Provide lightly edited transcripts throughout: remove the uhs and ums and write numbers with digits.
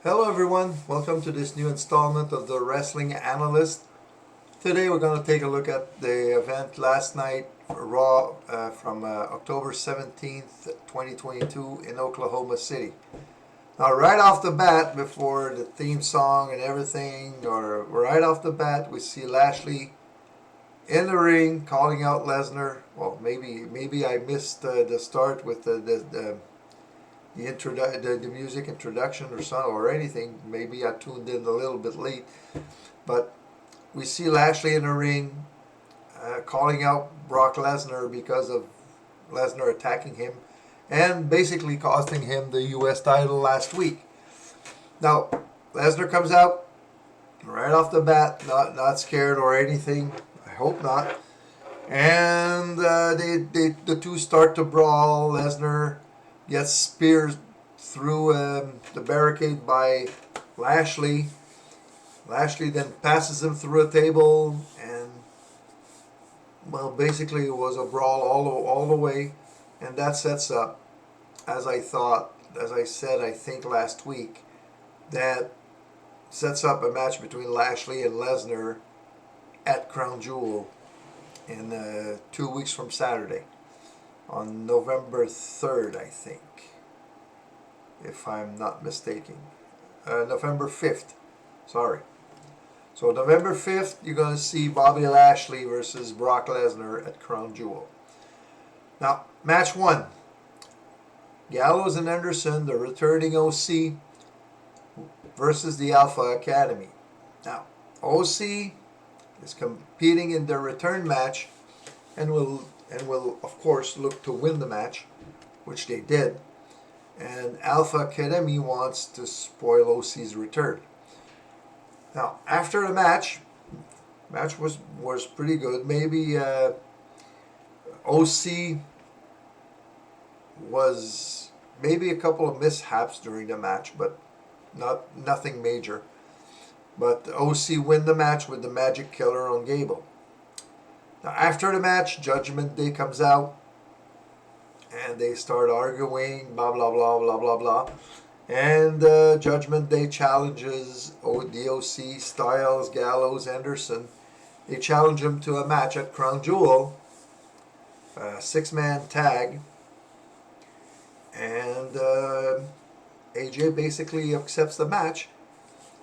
Hello everyone, welcome to this new installment of the Wrestling Analyst. Today we're going to take a look at the event last night, Raw, from October 17th, 2022 in Oklahoma City. Now right off the bat, before the theme song and everything, or right off the bat, we see Lashley in the ring calling out Lesnar. Well, maybe I missed the start with the music introduction or something or anything. Maybe I tuned in a little bit late, but we see Lashley in the ring calling out Brock Lesnar because of Lesnar attacking him and basically costing him the U.S. title last week. Now Lesnar comes out right off the bat, not scared or anything. I hope not. And the two start to brawl. Lesnar gets speared through the barricade by Lashley. Lashley then passes him through a table, and well, basically it was a brawl all the way, and that sets up, as I said, I think last week, that sets up a match between Lashley and Lesnar at Crown Jewel in 2 weeks from Saturday, on November 3rd, I think, if I'm not mistaken. November 5th, sorry. So November 5th, you're going to see Bobby Lashley versus Brock Lesnar at Crown Jewel. Now, match one. Gallows and Anderson, the returning OC, versus the Alpha Academy. Now, OC is competing in their return match and will of course look to win the match, which they did. And Alpha Academy wants to spoil OC's return. Now, after the match was pretty good. Maybe OC was maybe a couple of mishaps during the match, but nothing major. But OC win the match with the Magic Killer on Gable. Now, after the match, Judgment Day comes out, and they start arguing, blah, blah, blah, blah, blah, blah. And Judgment Day challenges the OC, Styles, Gallows, Anderson. They challenge him to a match at Crown Jewel, a six-man tag. And AJ basically accepts the match.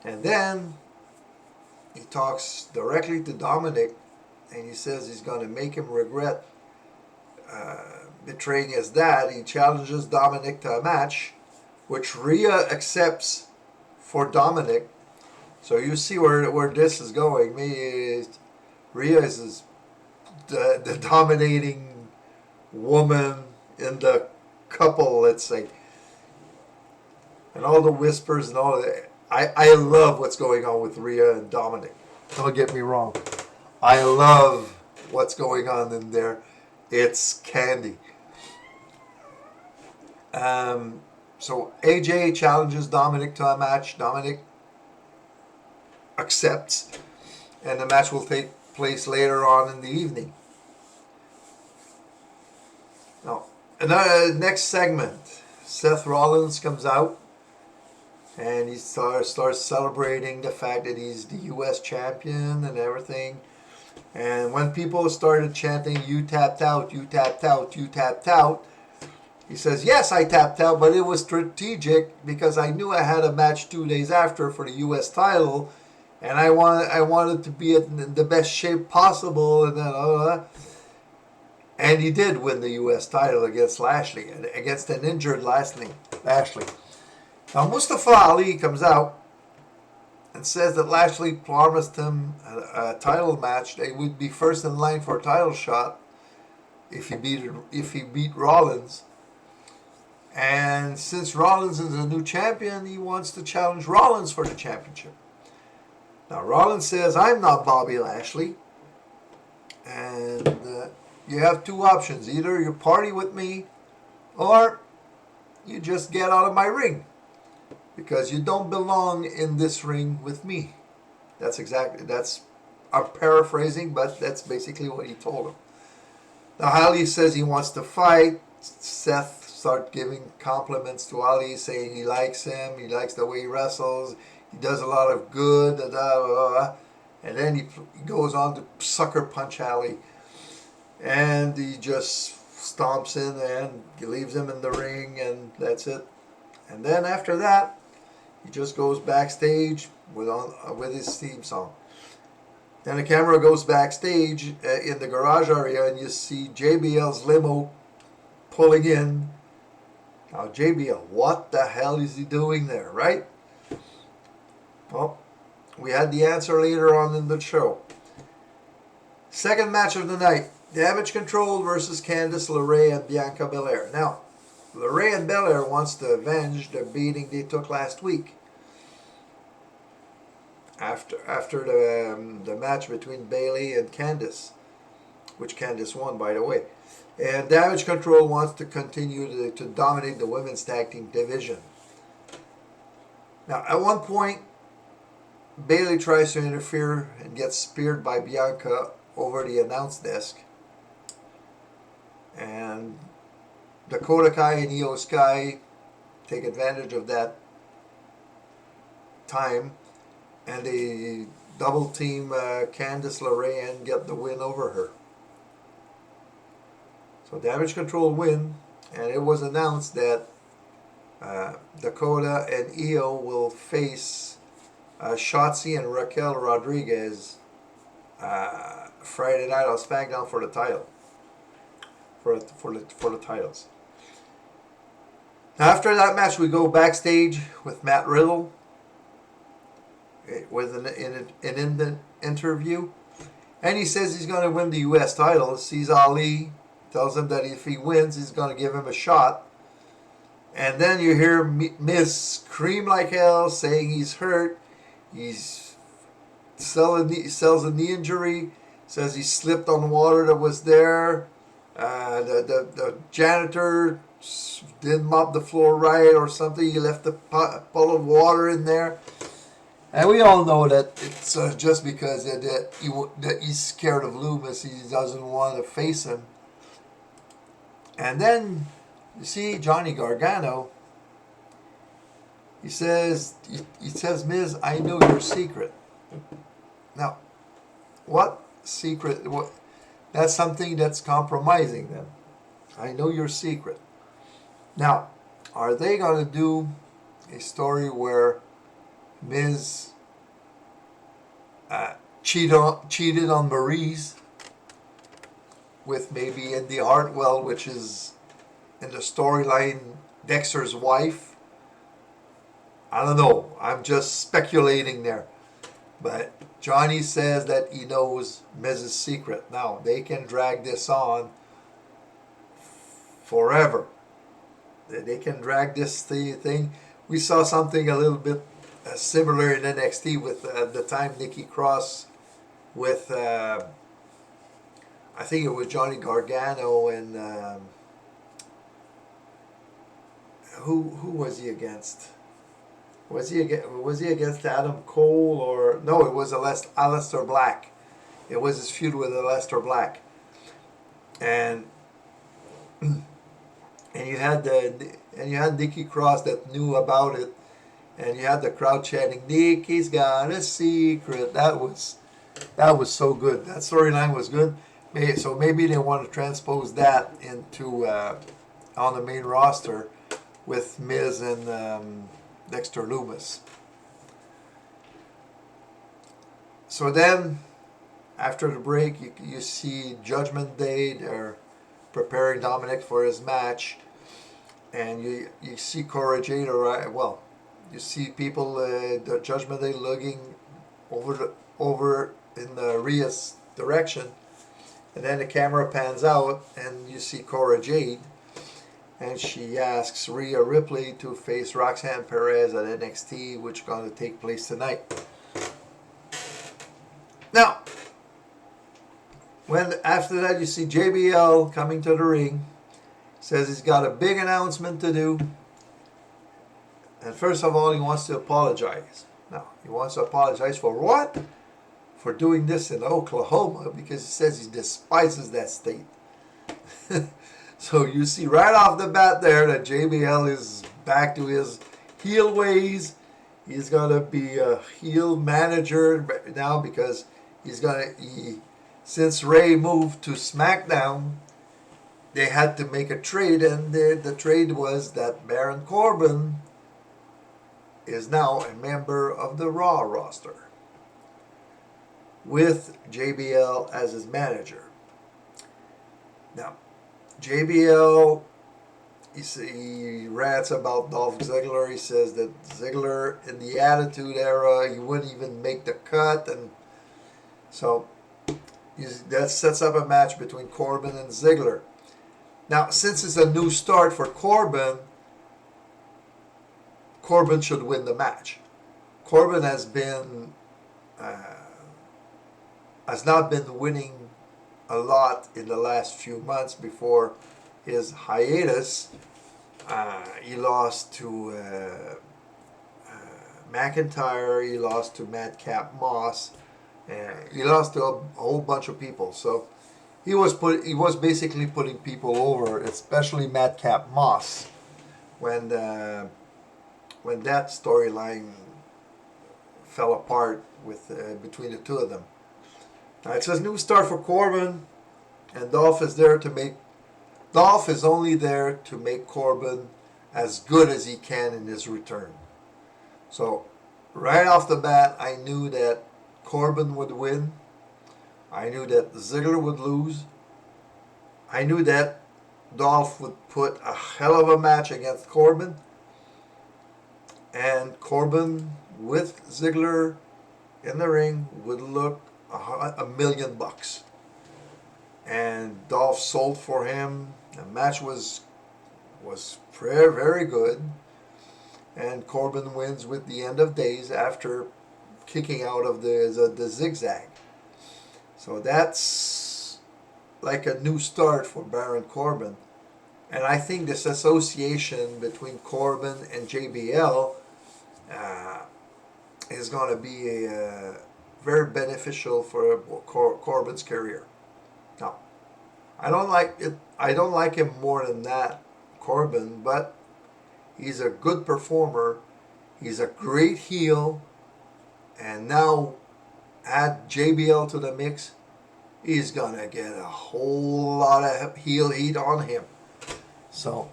And then he talks directly to Dominic, and he says he's going to make him regret betraying his dad. He challenges Dominic to a match, which Rhea accepts for Dominic. So you see where this is going. Rhea is the dominating woman in the couple, let's say. And all the whispers and all that. I love what's going on with Rhea and Dominic. Don't get me wrong. I love what's going on in there. It's candy. So AJ challenges Dominic to a match. Dominic accepts. And the match will take place later on in the evening. Now, next segment. Seth Rollins comes out. And he starts celebrating the fact that he's the U.S. champion and everything. And when people started chanting, "You tapped out, you tapped out, you tapped out," he says, "Yes, I tapped out, but it was strategic because I knew I had a match 2 days after for the U.S. title, and I wanted to be in the best shape possible." And then, and he did win the U.S. title against Lashley, against an injured Lashley. Now Mustafa Ali comes out and says that Lashley promised him a title match. They would be first in line for a title shot if he beat Rollins. And since Rollins is a new champion, he wants to challenge Rollins for the championship. Now Rollins says, "I'm not Bobby Lashley, and you have two options: either you party with me, or you just get out of my ring, because you don't belong in this ring with me." I'm paraphrasing, but that's basically what he told him. Now Ali says he wants to fight. Seth start giving compliments to Ali, saying he likes him, he likes the way he wrestles, he does a lot of good, and then he goes on to sucker punch Ali, and he just stomps in and he leaves him in the ring, and that's it. And then after that, he just goes backstage with his theme song. Then the camera goes backstage in the garage area, and you see JBL's limo pulling in. Now, JBL, what the hell is he doing there, right? Well, we had the answer later on in the show. Second match of the night, Damage Control versus Candice LeRae and Bianca Belair. Now, LeRae and Belair wants to avenge the beating they took last week. After the match between Bayley and Candice, which Candice won, by the way. And Damage Control wants to continue to dominate the women's tag team division. Now, at one point, Bayley tries to interfere and gets speared by Bianca over the announce desk. And Dakota Kai and Io Sky take advantage of that time, and they double team Candice LeRae and get the win over her. So Damage Control win, and it was announced that Dakota and Io will face Shotzi and Raquel Rodriguez Friday night on SmackDown for the title, for the titles. After that match, we go backstage with Matt Riddle with an interview, and he says he's going to win the U.S. title. Sees Ali, tells him that if he wins, he's going to give him a shot. And then you hear Miz scream like hell, saying he's hurt. He sells a knee injury. Says he slipped on water that was there. The janitor didn't mop the floor right or something. He left a puddle of water in there. And we all know that it's just because that he's scared of Loomis. He doesn't want to face him. And then you see Johnny Gargano. He says, Miz, I know your secret. Now, what secret? That's something that's compromising them. I know your secret. Now, are they going to do a story where Miz cheated on Maryse with maybe Indy Hartwell, which is in the storyline Dexter's wife? I don't know. I'm just speculating there. But Johnny says that he knows Miz's secret. Now, they can drag this on forever. They can drag this thing. We saw something a little bit similar in NXT with the time Nikki Cross with, I think it was Johnny Gargano and who was he against? Was he against Adam Cole or no? It was Aleister Black. It was his feud with Aleister Black, and you had Nikki Cross that knew about it, and you had the crowd chanting, "Nikki's got a secret." That was so good. That storyline was good. So maybe they want to transpose that into on the main roster with Miz and Dexter Loomis. So then, after the break, you see Judgment Day. They're preparing Dominic for his match, and you see Cora Jade. You see people the Judgment Day looking over in Rhea's direction, and then the camera pans out, and you see Cora Jade. And she asks Rhea Ripley to face Roxanne Perez at NXT, which is going to take place tonight. Now, after that you see JBL coming to the ring, says he's got a big announcement to do. And first of all, he wants to apologize. Now, he wants to apologize for what? For doing this in Oklahoma, because he says he despises that state. So you see right off the bat there that JBL is back to his heel ways. He's gonna be a heel manager now because since Ray moved to SmackDown, they had to make a trade, and the trade was that Baron Corbin is now a member of the Raw roster with JBL as his manager. Now, JBL, he rants about Dolph Ziggler. He says that Ziggler in the Attitude Era, he wouldn't even make the cut, and so that sets up a match between Corbin and Ziggler. Now, since it's a new start for Corbin, Corbin should win the match. Corbin has not been winning a lot in the last few months before his hiatus. He lost to McIntyre. He lost to Madcap Moss. He lost to a whole bunch of people. So he was basically putting people over, especially Madcap Moss, when that storyline fell apart with between the two of them. Now, it's a new start for Corbin, and Dolph is only there to make Corbin as good as he can in his return. So right off the bat, I knew that Corbin would win. I knew that Ziggler would lose. I knew that Dolph would put a hell of a match against Corbin. And Corbin with Ziggler in the ring would look $1 million. And Dolph sold for him. The match was very, very good. And Corbin wins with the end of days after kicking out of the zigzag. So that's like a new start for Baron Corbin. And I think this association between Corbin and JBL is going to be very beneficial for Corbin's career. Now, I don't like him more than that, Corbin, but he's a good performer. He's a great heel. And now add JBL to the mix, he's going to get a whole lot of heel heat on him. So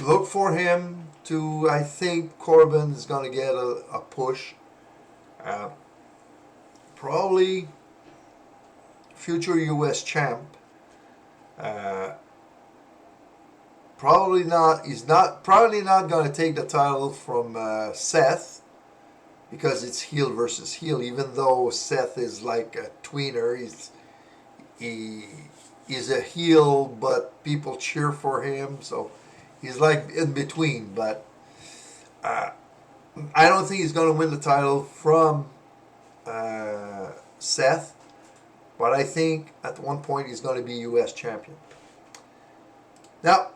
look for him to, I think Corbin is going to get a push. Probably future U.S. champ. Probably not going to take the title from Seth, because it's heel versus heel. Even though Seth is like a tweener, he's a heel, but people cheer for him, so he's like in between. But I don't think he's going to win the title from Seth, but I think at one point he's going to be U.S. champion. Now,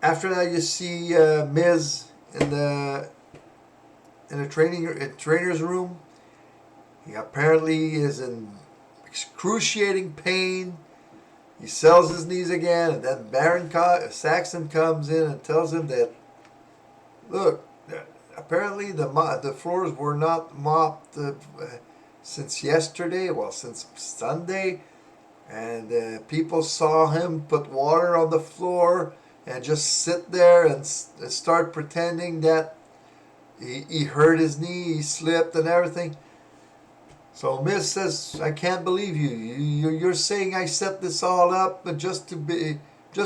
after that, you see Miz in the trainer's room. He apparently is in excruciating pain. He sells his knees again, and then Baron Saxon comes in and tells him that, look, apparently the floors were not mopped since yesterday, since Sunday, and people saw him put water on the floor and just sit there and start pretending that he hurt his knee, he slipped and everything. So Miz says, I can't believe you. You're saying I set this all up but just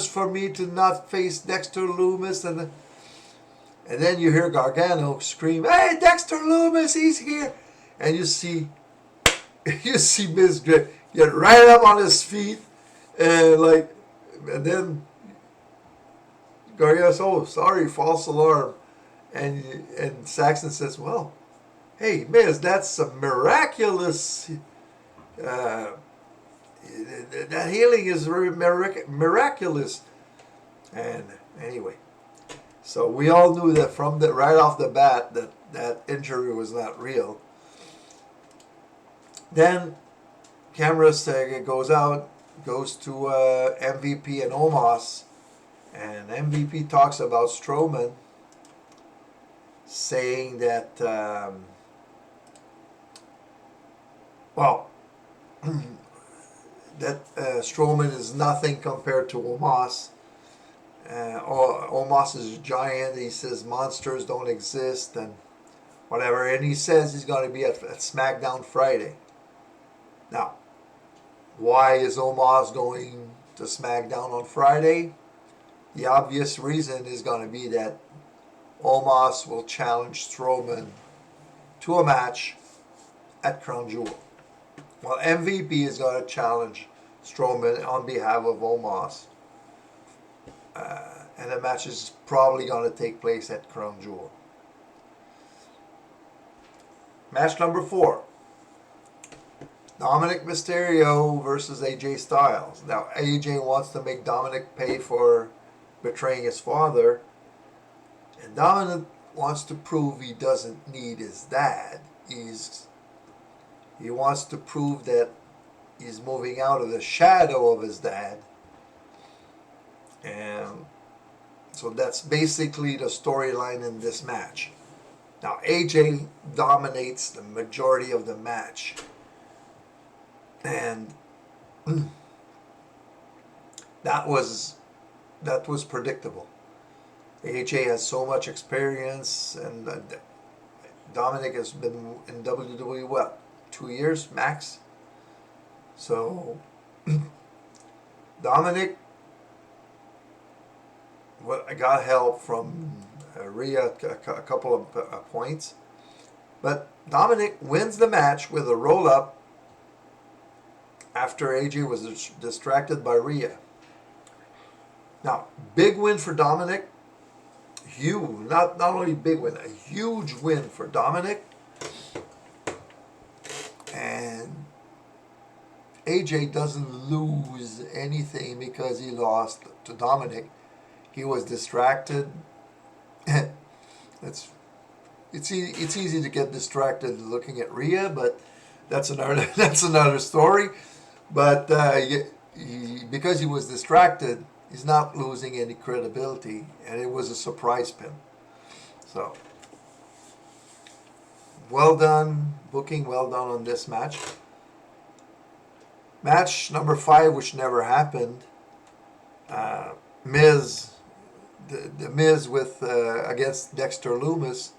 for me to not face Dexter Lumis, and then you hear Gargano scream, "Hey, Dexter Lumis, he's here!" And you see Miz get right up on his feet, and then Gargano says, "Oh, sorry, false alarm." And Saxon says, "Well, hey, Miz, that's a miraculous. That healing is very miraculous." And anyway, so we all knew that from right off the bat that injury was not real. Then camera goes out. goes to MVP and Omos, and MVP talks about Strowman, saying that, well, that Strowman is nothing compared to Omos. Omos is a giant. He says monsters don't exist and whatever. And he says he's going to be at SmackDown Friday. Now, why is Omos going to SmackDown on Friday? The obvious reason is going to be that Omos will challenge Strowman to a match at Crown Jewel. Well, MVP is going to challenge Strowman on behalf of Omos. And the match is probably going to take place at Crown Jewel. Match number 4. Dominic Mysterio versus AJ Styles. Now, AJ wants to make Dominic pay for betraying his father. And Dominic wants to prove he doesn't need his dad. He wants to prove that he's moving out of the shadow of his dad. And so that's basically the storyline in this match. Now, AJ dominates the majority of the match. And that was predictable. AJ has so much experience, and Dominic has been in WWE, what, 2 years max? So, Dominic got help from Rhea a couple of points. But Dominic wins the match with a roll-up after AJ was distracted by Rhea. Now, big win for Dominic. Huge, not only big win, a huge win for Dominic. And AJ doesn't lose anything because he lost to Dominic. He was distracted. It's easy to get distracted looking at Rhea, but that's another story. But because he was distracted, he's not losing any credibility, and it was a surprise pin. So, well done, booking, well done on this match. Match number 5, which never happened. Miz, the Miz with against Dexter Lumis.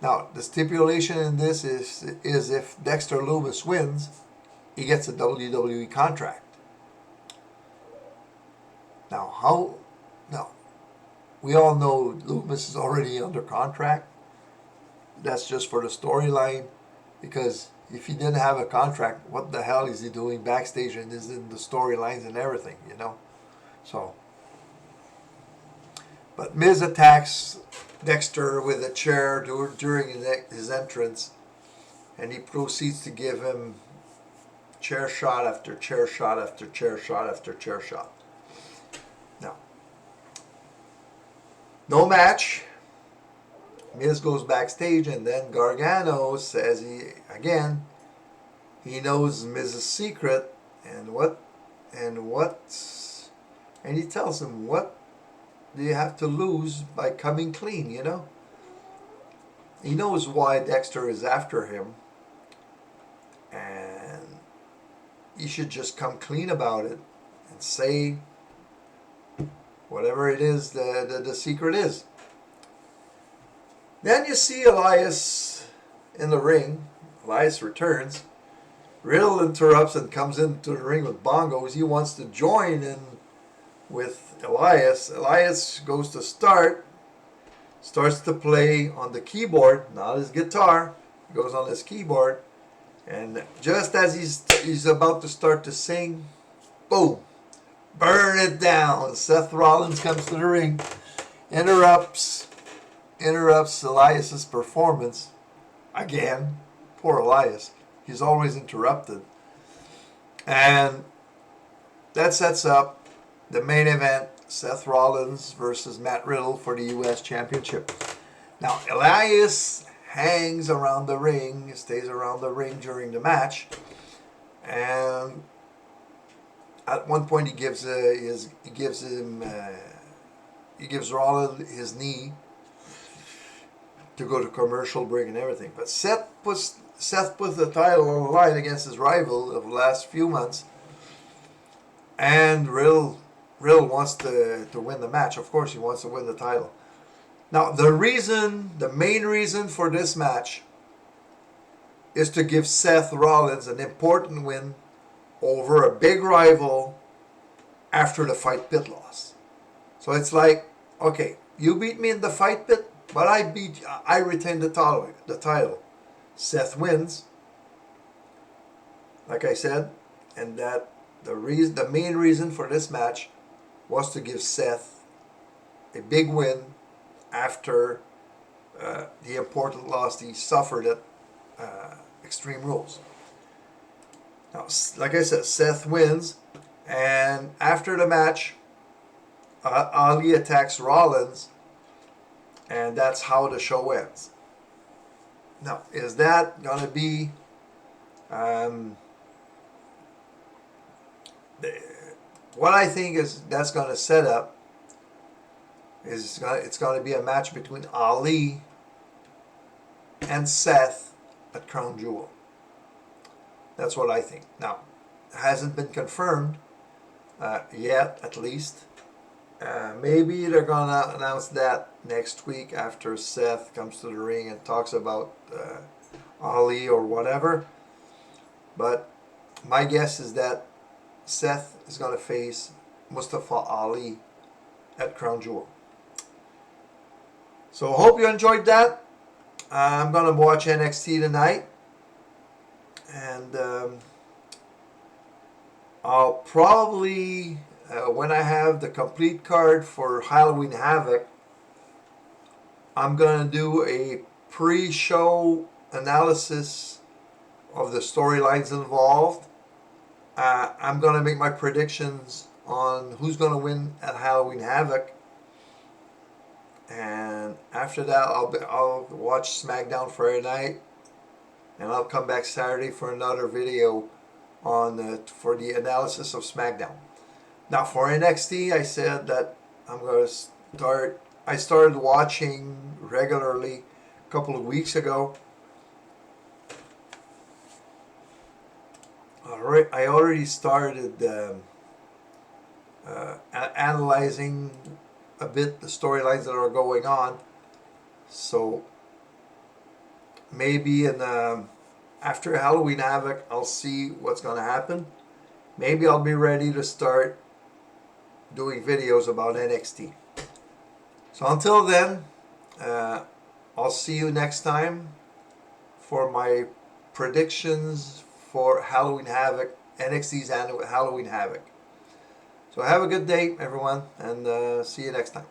Now, the stipulation in this is if Dexter Lumis wins, he gets a WWE contract. Now, we all know Lumis is already under contract. That's just for the storyline, because if he didn't have a contract, what the hell is he doing backstage and is in the storylines and everything, you know? So, but Miz attacks Dexter with a chair during his entrance, and he proceeds to give him chair shot after chair shot after chair shot after chair shot. Now, no match. Miz goes backstage, and then Gargano says he knows Miz's secret, and he tells him, what do you have to lose by coming clean, you know? He knows why Dexter is after him, and he should just come clean about it and say whatever it is the secret is. Then you see Elias in the ring. Elias returns. Riddle interrupts and comes into the ring with bongos. He wants to join in with Elias. Elias goes to starts to play on the keyboard, not his guitar. He goes on his keyboard, and just as he's about to start to sing, boom, burn it down. Seth Rollins comes to the ring, interrupts Elias's performance again. Poor Elias. He's always interrupted. And that sets up the main event, Seth Rollins versus Matt Riddle for the U.S. Championship. Now, Elias hangs around the ring, stays around the ring during the match, and at one point he gives Rollins his knee to go to commercial break and everything. But Seth puts the title on the line against his rival of the last few months, and Riddle wants to win the match. Of course, he wants to win the title. Now, the main reason for this match is to give Seth Rollins an important win over a big rival after the fight pit loss. So it's like, okay, you beat me in the fight pit, but I retain the title. Seth wins, like I said, and that the main reason for this match was to give Seth a big win after the important loss he suffered at Extreme Rules. Now, like I said, Seth wins, and after the match, Ali attacks Rollins, and that's how the show ends. Now, is that going to be what I think is that's going to set up is it's going to be a match between Ali and Seth at Crown Jewel. That's what I think. Now, it hasn't been confirmed yet, at least. Maybe they're going to announce that next week after Seth comes to the ring and talks about Ali or whatever. But my guess is that Seth is going to face Mustafa Ali at Crown Jewel. So I hope you enjoyed that. I'm going to watch NXT tonight. And I'll probably, when I have the complete card for Halloween Havoc, I'm going to do a pre-show analysis of the storylines involved. I'm going to make my predictions on who's going to win at Halloween Havoc. And after that, I'll watch SmackDown Friday night. And I'll come back Saturday for another video on for the analysis of SmackDown. Now for NXT, I said that I'm going to start. I started watching regularly a couple of weeks ago. Alright, I already started analyzing a bit the storylines that are going on. So maybe after Halloween Havoc, I'll see what's going to happen. Maybe I'll be ready to start doing videos about NXT. So until then, I'll see you next time for my predictions for Halloween Havoc, NXT's Halloween Havoc. So have a good day, everyone, and see you next time.